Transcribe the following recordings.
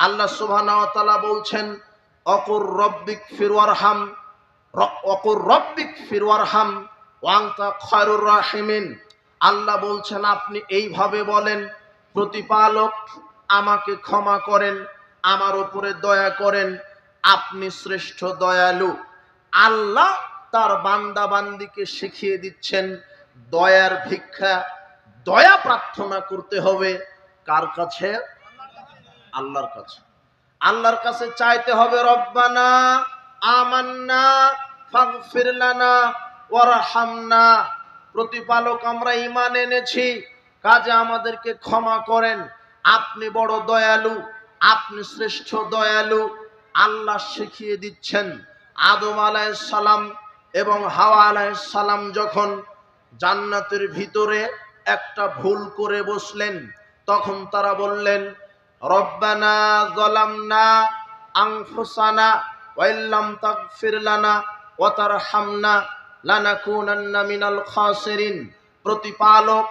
আল্লাহ সুবহানাহু ওয়া তাআলা বলছেন অকুর রব্বিক ফির ওয়ারহাম, অকুর রব্বিক ফির ওয়ারহাম ওয়া আনতা খায়রুর রাহিমিন। আল্লাহ বলছেন আপনি এইভাবে বলেন, প্রতিপালক আমাকে ক্ষমা করেন, আমার উপরে দয়া করেন, আপনি শ্রেষ্ঠ দয়ালু। আল্লাহ তার বান্দা বান্দিকে শিখিয়ে দিচ্ছেন দয়ার ভিক্ষা, দয়া প্রার্থনা করতে হবে কার কাছে? আল্লাহর কাছে। আল্লাহর কাছে চাইতে হবে রব্বানা আমান্না ফাগফির লানা ওয়ারহামনা। প্রতিপালক আমরা ঈমান এনেছি, কাজে আমাদেরকে ক্ষমা করেন, আপনি বড় দয়ালু, আপনি শ্রেষ্ঠ দয়ালু। আল্লাহ শিখিয়ে দিচ্ছেন আদম আলাইহিস সালাম এবং হাওয়া আলাইহিস সালাম যখন জান্নাতের ভিতরে একটা ভুল করে বসলেন, তখন তারা বললেন রব্বানা যালামনা আনফুসানা ওয়া ইল্লাম তাগফির লানা ওয়া তারহামনা লানাকুনান্না মিনাল খাসিরিন। প্রতিপালক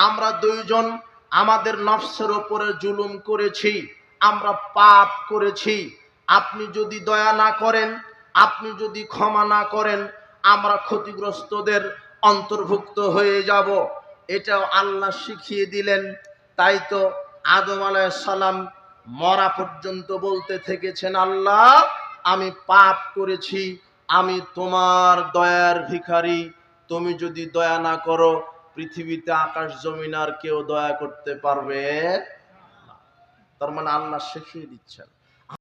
আমরা দুইজন আমাদের নফসের উপরে জুলুম করেছি, আমরা পাপ করেছি, আপনি যদি দয়া না করেন, আপনি যদি ক্ষমা না করেন, আমরা ক্ষতিগ্রস্তদের অন্তর্ভুক্ত হয়ে যাব। এটাও আল্লাহ শিখিয়ে দিলেন। তাই তো আদম আলাইহিস সালাম মরা পর্যন্ত বলতে থেকেছেন আল্লাহ আমি পাপ করেছি, আমি তোমার দয়ার ভিখারি, তুমি যদি দয়া না করো পৃথিবীতে আকাশ জমিন আর কেউ দয়া করতে পারবে না। তার মানে আল্লাহ শিখিয়ে দিচ্ছেন